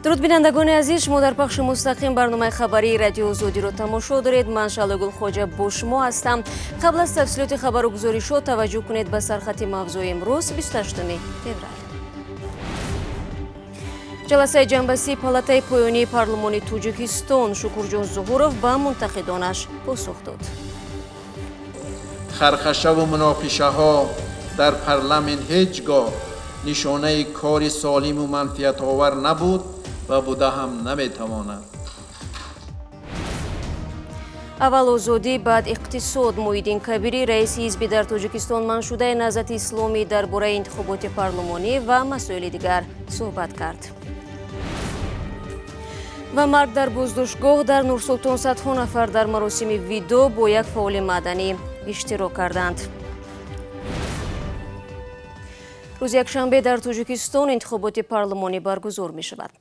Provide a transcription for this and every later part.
дуруд бинандагони азиз, шумо дар пахши мустақим барномаи хабарии радио Озодиро тамошо доред. Ман Шалогул Хоҷа бо шумо ҳастам. қабл аз тафсилоти хабару гузоришот таваҷҷӯҳ кунед ба сархати мавзӯи имрӯз 28 феврал. ҷаласаи ҷанбастии палатаи поёнии парлумони Тоҷикистон Шукурҷон Зуҳуров ба мунтақидонаш посух дод. хархашаву муноқишаҳо дар парламент ҳеҷ гоҳ нишонаи кори солиму манфиатовар набуд ва буда ҳам наметавонад. аввал озодӣ баъд иқтисод. Муҳиддин Кабирӣ раиси ҳизби дар Тоҷикистон маншудаи Наҳзати Исломӣ дар бораи интихоботи парлумонӣ ва масоили дигар суҳбат кард. ва марг дар боздоштгоҳ. Дар Нурсултон садҳо нафар дар маросими видо бо як фаъоли маданӣ иштирок карданд. рӯзи якшанбе дар Тоҷикистон интихоботи парлумонӣ баргузор мешавад.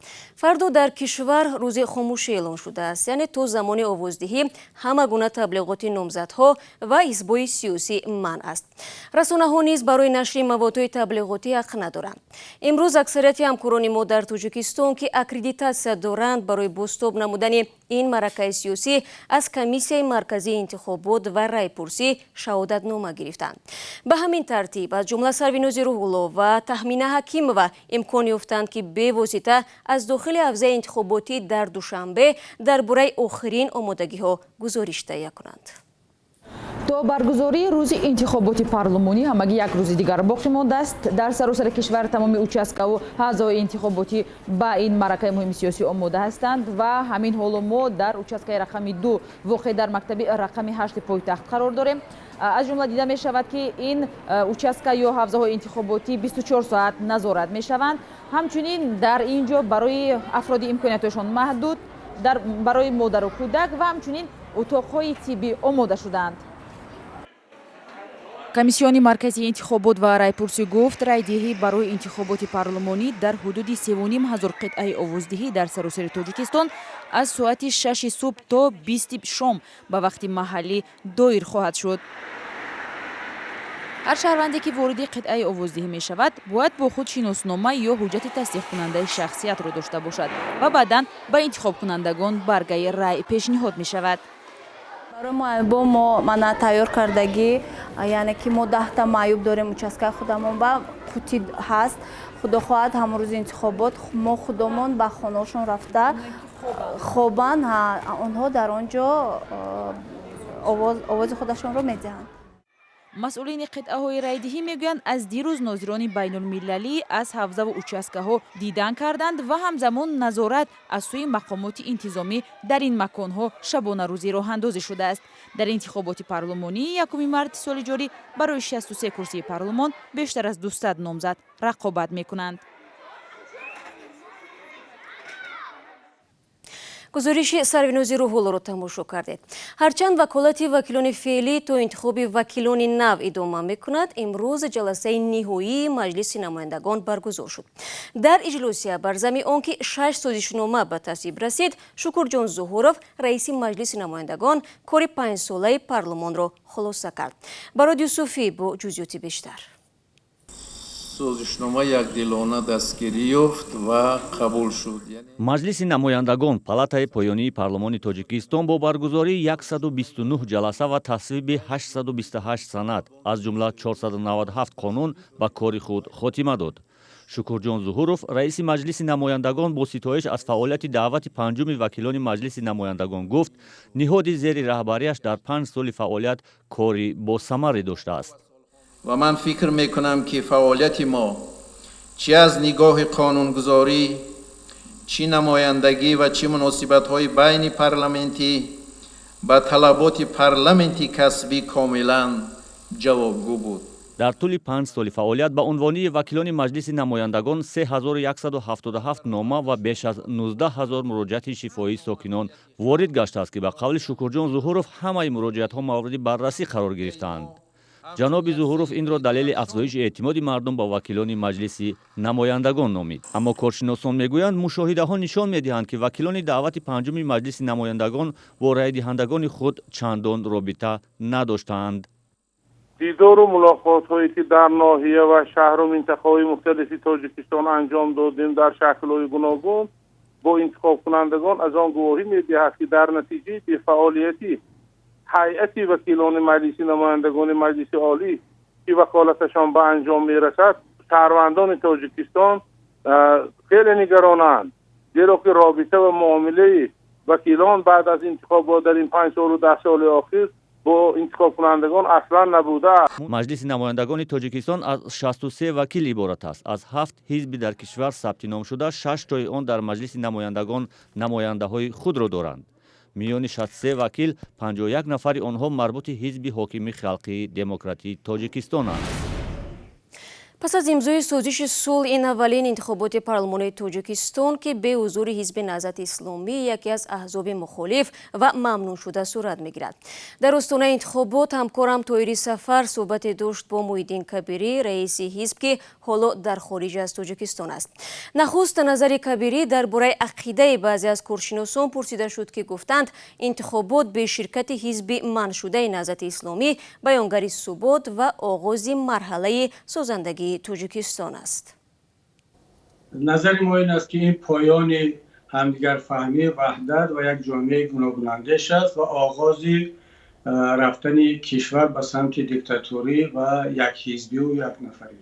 фардо дар кишвар рӯзи хомӯшӣ эълон шудааст, яъне то замони овоздиҳӣ ҳама гуна таблиғоти номзадҳо ва ҳизбҳои сиёсӣ манъ аст. расонаҳо низ барои нашри маводҳои таблиғотӣ ҳақ надоранд. имрӯз аксарияти ҳамкорони мо дар Тоҷикистон ки аккредитатсия доранд барои бостоб намудани ин маъракаи сиёсӣ аз комиссияи марказии интихобот ва райпурсӣ шаҳодатнома гирифтанд. ба ҳамин тартиб аз ҷумла Сарвинози Рӯҳулло ва Таҳмина Ҳакимова имкон ёфтанд ки бевосита аз дохили ҳавзаи интихоботӣ дар душанбе дар бораи охирин омодагиҳо гузориш таҳия кунанд. то баргузории рӯзи интихоботи парлумонӣ ҳамагӣ як рӯзи дигар боқӣ мондааст. дар саросари кишвар тамоми участкаву ҳаъзои интихоботӣ ба ин маъракаи муҳими сиёсӣ омода ҳастанд ва ҳамин ҳоло мо дар участкаи рақами 2 воқеъ дар мактаби рақами 8 пойтахт қарор дорем. аз ҷумла дида мешавад ки ин участка ё ҳавзаҳои интихоботӣ 24 соат назорат мешаванд. ҳамчунин дар ин ҷо барои афроди имкониятҳояшон маҳдуд барои модару кӯдак ва ҳамчунин утоқҳои тиббӣ омода шудаанд. комиссиони марказии интихобот ва райпурсӣ гуфт райдиҳӣ барои интихоботи парлумонӣ дар ҳудуди 3500 қитъаи овоздиҳӣ дар саросари Тоҷикистон аз соати 6 субҳ то 20 шом ба вақти маҳаллӣ доир хоҳад шуд. ҳар шаҳрванде ки вориди қитъаи овоздиҳӣ мешавад бояд бо худ шиноснома ё ҳуҷҷати тасдиқкунандаи шахсиятро дошта бошад ва баъдан ба интихобкунандагон баргаи рай пешниҳод мешавад. бо мо мана тайёр кардагӣ, яъне ки мо 10 маъюб дорем участкаи худамон ба қутӣ ҳаст. худо хоҳад ҳамон рӯзи интихобот мо худомон ба хонаҳошон рафта хобанд, онҳо дар он ҷо овози худашонро медиҳанд. масъулини қитъаҳои райдиҳӣ мегӯянд аз дирӯз нозирони байнулмилалӣ аз ҳавзаву участкаҳо дидан карданд ва ҳамзамон назорат аз сӯи мақомоти интизомӣ дар ин маконҳо шабонарӯзӣ роҳандозӣ шудааст. дар интихоботи парлумонии 1 марти соли ҷорӣ барои 63 курсии парлумон бештар аз 200 номзад рақобат мекунанд. гузориши Сарвинози Рӯҳуллоро тамошо кардед. ҳарчанд ваколати вакилони феълӣ то интихоби вакилони нав идома мекунад, имрӯз ҷаласаи ниҳоии маҷлиси намояндагон баргузор шуд. дар иҷлосия бар замми он ки 6 созишнома ба тасвиб расид, Шукурҷон Зуҳуров раиси маҷлиси намояндагон кори 5-солаи парлумонро хулоса кард. барод Юсуфӣ бо ҷузъиёти бештар. созишнома якдилона дастгирӣ ёфт ва қабул шуд. маҷлиси намояндагон палатаи поёнии парлумони Тоҷикистон бо баргузории 129 ҷаласа ва тасвиби 828 санад аз ҷумла 497 қонун ба кори худ хотима дод. Шукурҷон Зуҳуров раиси маҷлиси намояндагон бо ситоиш аз фаъолияти даъвати панҷуми вакилони маҷлиси намояндагон гуфт ниҳоди зери раҳбарияш дар 5 соли фаъолият кори босамаре доштааст. ва ман фикр мекунам ки фаъолияти мо чӣ аз нигоҳи қонунгузорӣ, чӣ намояндагӣ ва чӣ муносибатҳои байни парламентӣ ба талаботи парламенти касбӣ комилан ҷавобгӯ буд. дар тӯли 5 соли фаъолият ба унвони вакилони маҷлиси намояндагон 3177 нома ва беш аз 19 000 муроҷиати шифоии сокинон ворид гаштааст ки ба қавли Шукурҷон Зуҳуров ҳамаи муроҷиатҳо мавриди баррасӣ қарор гирифтаанд. ҷаноби Зуҳуров инро далели афзоиши эътимоди мардум ба вакилони маҷлиси намояндагон номид. аммо коршиносон мегӯянд мушоҳидаҳо нишон медиҳанд ки вакилони даъвати панҷуми маҷлиси намояндагон бо райдиҳандагони худ чандон робита надоштаанд. дидору мулоқотҳое ки дар ноҳия ва шаҳру минтақаҳои мухталифи Тоҷикистон анҷом додем дар шаклҳои гуногун با انتخاب کنندگان از آن گواهی می‌دهد که در نتیجه بی‌فعالیتی هیئت وکیلان مجلس نمایندگان مجلس عالی که وکالتشان به انجام می‌رسد، شهروندان تاجیکستان خیلی نگرانند، زیرا که رابطه و معامله وکیلان بعد از انتخابات در این 5 سال و 10 سال اخیر با انتخاب کنندگان اصلا نبوده. مجلس نمایندگان تاجیکستان از 63 وکیل عبارت است. از 7 حزب در کشور ثبت نام شده، 6 تای آن در مجلس نمایندگان نماینده‌های خود را دارند. میان 63 وکیل 51 نفر آنها مربوط حزب حاکم خلقی دموکراتی تاجیکستان است. پس از امضای سازش صلح، این اولین انتخابات پارلمانی تاجیکستان که به حضور حزب نهضت اسلامی یکی از احزاب مخالف و ممنوع شده صورت میگیرد. در آستانه انتخابات همکارم طاهری سفر صحبت داشت با محیدین کبیری، رئیس حزب که حالا در خارج از تاجیکستان است. نخست نظر کبیری درباره عقیده بعضی از کارشناسان پرسیده شد که گفتند انتخابات به شرکت حزب منع شده نهضت اسلامی بیانگر ثبات و آغاز مرحله سازندگی تاجیکستان است. نظر ما این است که این پایان همدیگر فهمی، وحدت و یک جامعه گوناگونندش است و آغاز رفتن کشور به سمت دیکتاتوری و یک حزبی و یک نفری.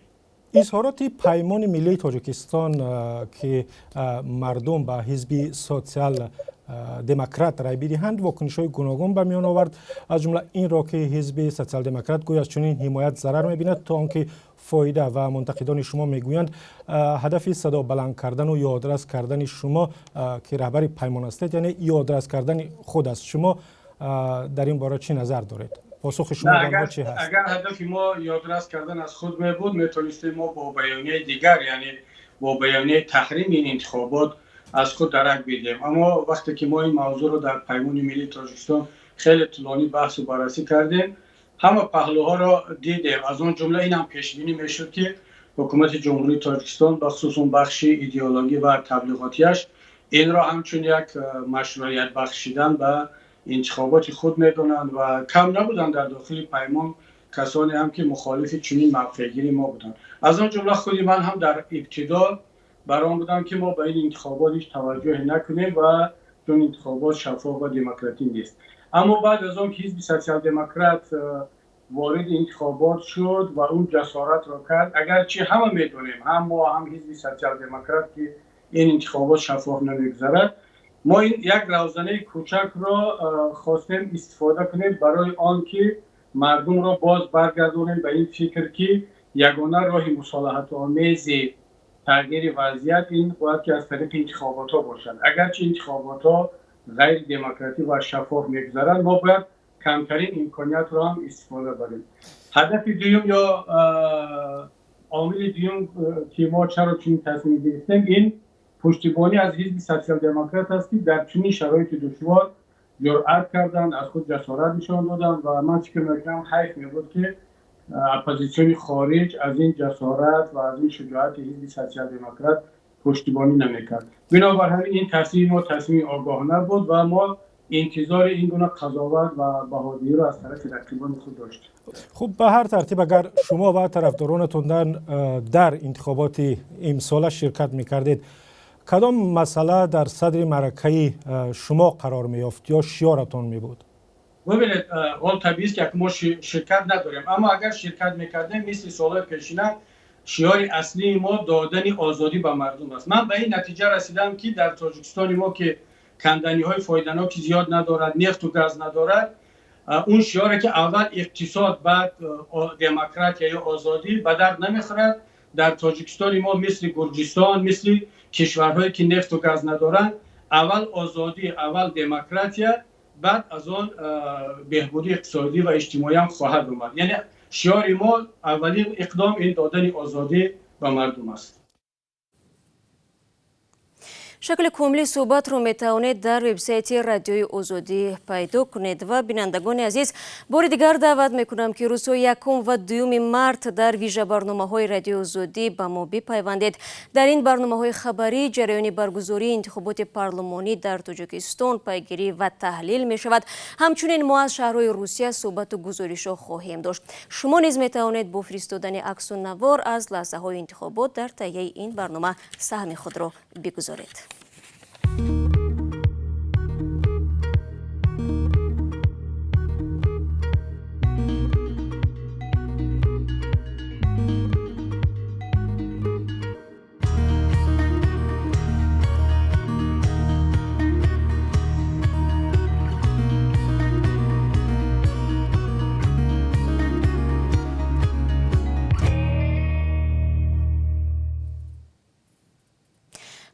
اظهارات پیمان ملی تاجیکستان که مردم به حزب سوسیال دموکرات رای بدهند واکنش‌های گوناگون به میان آورد. از جمله این را که حزب سوسیال دموکرات گویا از چنین حمایت ضرر می‌بیند تا آنکه فایده و منتقدان شما میگویند هدف صدا بلند کردن و یادرس کردن شما که رهبر پیمان هستید، یعنی یادرس کردن خود است. شما در این باره چی نظر دارید؟ پاسخ شما در چی هست؟ اگر هدف ما یادرس کردن از خود می بود، میتونستیم ما با بیانیه دیگر، یعنی با بیانیه تحریم این انتخابات از خود درک بدیم. اما وقتی که ما این موضوع رو در پیمان ملی تاجیکستان خیلی طولانی بحث و بررسی کردیم، همه پهلوها را دیدیم. از اون جمله این هم پیش بینی میشد که حکومت جمهوری تاجیکستان به خصوص بخش ایدئولوژی و تبلیغاتیش این را همچون یک مشروعیت بخشیدن به انتخابات خود میدونند و کم نبودند در داخل پیمان کسانی هم که مخالف چنین موقع‌گیری ما بودند. از آن جمله خود من هم در ابتدا برام بودم که ما به این انتخابات هیچ توجه نکنیم و چون انتخابات شفاف و دموکراتیک نیست. اما بعد از آن که حزب سوسیال دموکرات وارد انتخابات شد و اون جسارت را کرد، اگرچه همه میدونیم، هم ما هم حزب سوسیال دموکرات که این انتخابات شفاف نمیگذرد، ما این یک روزنه کوچک را خواستیم استفاده کنیم برای آنکه مردم را باز برگردونیم به این فکر که یگانه راه مصالحت آمیز تغییر وضعیت این باید که از طریق انتخابات ها باشند. اگرچه انتخابات ها غیر دموکراتیک و شفاف میگذرند، ما باید کمترین امکانیت را هم استفاده بریم. هدف دوم یا عامل دوم که ما چرا چنین تصمیم گرفتیم، این پشتیبانی از حزب سوسیال دموکرات است که در چنین شرایط دشوار جرأت کردند، از خود جسارت نشان دادند و من فکر می‌کنم حیف می‌بود که اپوزیسیون خارج از این جسارت و از این شجاعت حزب سوسیال دموکرات پشتیبانی نمی‌کرد. بنابراین این تصمیم ما تصمیم آگاهانه بود و ما انتظار این گونه قضاوت و بهاداری را از طرف رقیبان خود داشتیم. خب به هر ترتیب اگر شما و طرفدارانتون در انتخابات امسال شرکت می‌کردید، کدام مسئله در صدر معرکه شما قرار می‌یافت یا شعارتون می‌بود؟ ببینید، حال طبیعی است که ما شرکت نداریم، اما اگر شرکت می‌کردیم مثل سال‌های پیشینه شعار اصلی ما دادن آزادی به مردم است. من به این نتیجه رسیدم که در تاجیکستان ما که کندنی‌های فایده‌ناک زیاد ندارد، نفت و گاز ندارد، اون شعاری که اول اقتصاد بعد دموکراسی یا آزادی به درد نمیخورد. در تاجیکستان ما مثل گرجستان، مثل کشورهایی که نفت و گاز ندارند، اول آزادی، اول دموکراسی، بعد از آن بهبودی اقتصادی و اجتماعی هم خواهد اومد. یعنی شعار ما اولین اقدام این دادن آزادی به مردم است. شکل کاملی صحبت رو میتوانید در وبسایت رادیوی آزادی پیدا کنید. و بینندگان عزیز، بار دیگر دعوت میکنم که روزهای 1 و 2 مارت در ویژه برنامه‌های رادیو آزادی با ما بپیوندید. در این برنامه‌های خبری جریان برگزاری انتخابات پارلمانی در تاجیکستان پیگیری و تحلیل می شود. همچنین ما از شهرهای روسیه صحبت و گزارش‌ها خواهیم داشت. شما نیز میتوانید با فرستادن عکس و نوار از لحظه‌های انتخابات در طی این برنامه سهم خود را بگذارید.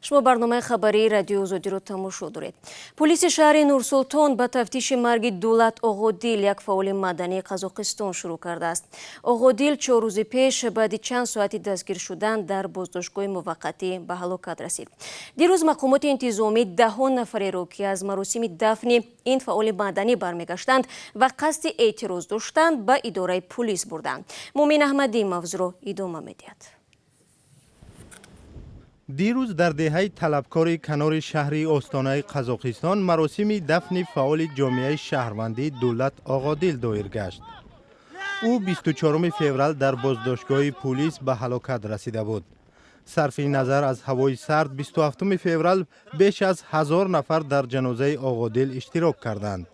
شما برنامه خبری رادیو آزادی رو تماشا دارید. پلیس شهر نورسلطان به تفتیش مرگ دولت آقادیل، یک فعال مدنی قزاقستان، شروع کرده است. آقادیل 4 روز پیش بعد چند ساعتی دستگیر شدن در بازداشتگاه موقتی به هلاکت رسید. دیروز مقامات انتظامی 10 نفری را که از مراسم دفن این فعال مدنی برمیگشتند و قصد اعتراض داشتند به اداره پلیس بردند. مومن احمدی موضوع را ادامه می‌دهد. دیروز در دهه طلبکار کنار شهر استانه قزاقستان مراسم دفن فعال جامعه شهروندی دولت آقادیل دایر گشت. او 24 فوریه در بازداشتگاه پلیس به هلاکت رسیده بود. صرف نظر از هوای سرد 27 فوریه بیش از 1000 نفر در جنازه آقادیل اشتراک کردند.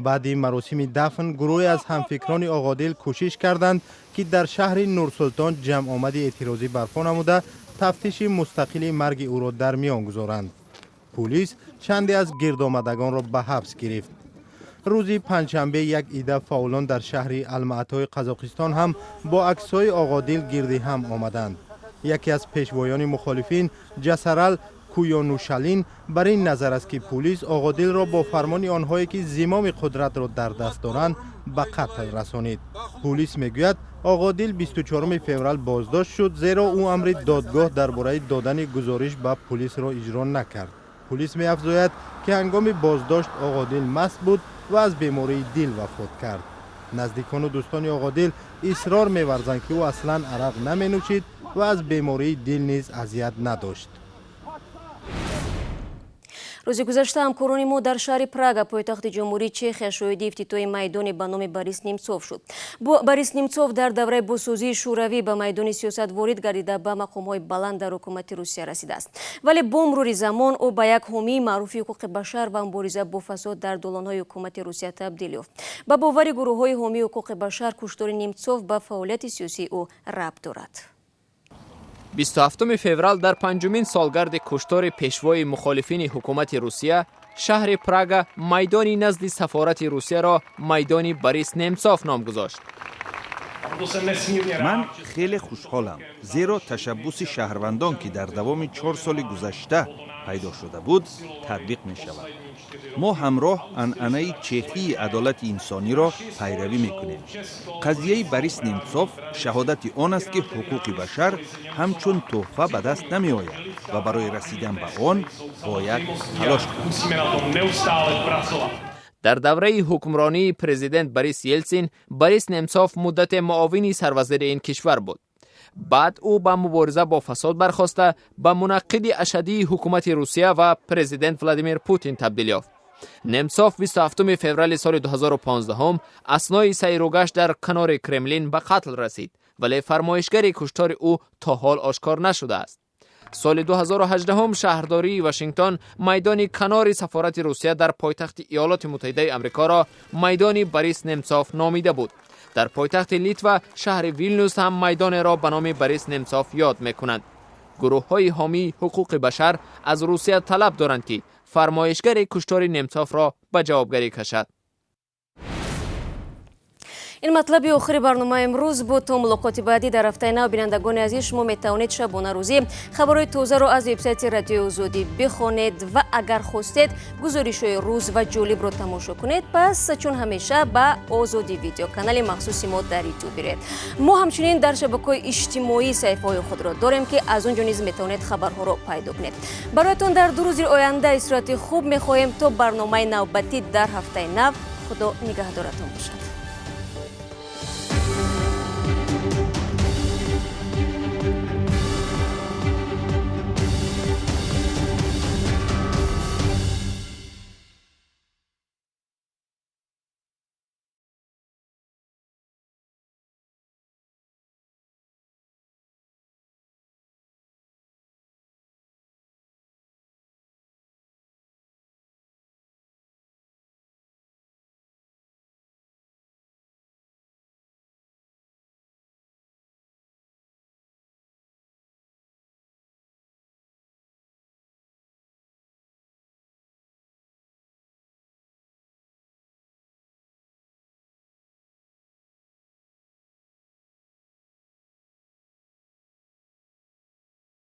بعد مراسم دفن گروهی از همفکران آقادیل کوشش کردند که در شهر نورسلطان جمع آمد اعتراضی برپا نموده تفتیش مستقل مرگ او را در میان گذارند. پلیس چندی از گرد آمدگان را به حبس گرفت. روز پنجشنبه یک عده فعالان در شهر المعطای قزاقستان هم با عکس‌های آقادیل گرد هم آمدند. یکی از پیشوایان مخالفین جسرال کویانوشالین بر این نظر است که پلیس آقادیل را با فرمان آنهایی که زمام قدرت را در دست دارند به قتل رسانید. پلیس میگوید آقادیل 24 فوریه بازداشت شد زیرا او امر دادگاه درباره دادن گزارش به پلیس را اجرا نکرد. پلیس می‌افزاید که هنگام بازداشت آقادیل مست بود و از بیماری دل وفات کرد. نزدیکان و دوستان آقادیل اصرار می‌ورزند که او اصلاً عرق نمی‌نوشید و از بیماری دل نیز اذیت نداشت. روز گذشته همکاران ما در شهر پراگ پایتخت جمهوری چخیا شاهد افتتاح میدان به نام بوریس نیمتسوف شد. بوریس نیمتسوف در دوره بازسازی شوروی به میدان سیاست وارد گردیده به مقام‌های بلند در حکومت روسیه رسیده است. ولی با مرور زمان او به یک حامی معروف حقوق بشر و مبارزه با فساد در دالان‌های حکومت روسیه تبدیل یافت. به باور گروه‌های حامی حقوق بشر کشتار نیمتسوف به فعالیت سیاسی او ربط دارد. 27 فوریه در پنجمین سالگرد کشتار پیشوای مخالفین حکومت روسیه، شهر پراگ میدانی نزد سفارت روسیه را میدان بوریس نیمتسوف نام گذاشت. من خیلی خوشحالم زیرا تشبس شهروندان که در دوام 4 سال گذشته پیدا شده بود تطبیق می شود. ما همراه عنعنه چخی عدالت انسانی را پیروی می کنیم. قضیه بوریس نیمتسوف شهادت آن است که حقوق بشر همچون تحفه به دست نمی آید و برای رسیدن به آن باید تلاش کنیم. در دوره حکمرانی پرزیدنت بوریس یلتسین، بوریس نیمتسوف مدت معاون سروزیر این کشور بود. بعد او با مبارزه با فساد برخاسته به منقد اشدی حکومت روسیه و پرزیدنت ولادیمیر پوتین تبدیل یافت. نیمتسوف 27 فوریه سال 2015 اثنای سیروگشت در کنار کرملین به قتل رسید، ولی فرمایشگر کشتار او تا حال آشکار نشده است. سال 2018 شهرداری واشنگتن میدان کنار سفارت روسیه در پایتخت ایالات متحده آمریکا را میدان بوریس نیمتسوف نامیده بود. در پایتخت لیتوا شهر ویلنیوس هم میدان را به نام بوریس نیمتسوف یاد میکنند. گروه‌های حامی حقوق بشر از روسیه طلب دارند که فرمایشگر کشتار نیمتسوف را به جوابگری کشد. این مطلب آخر برنامه امروز بود. تا ملاقات بعدی در هفته نو بینندگان عزیز، شما میتوانید شبانه روزی خبرهای تازه را از وبسایت رادیو آزادی بخوانید و اگر خواستید گزارش‌های روز و جالب را تماشا کنید. پس چون همیشه به آزادی ویدیو کانال مخصوص ما در یوتیوب برید. ما همچنین در شبکه‌های اجتماعی صفحه‌های خود را داریم که از اونجا نیز میتوانید خبرها را پیدا کنید. برایتون در 2 روز آینده استراحت خوب می‌خواهیم تا برنامه نوبتی در هفته نو. خدا نگهدارتون باشد.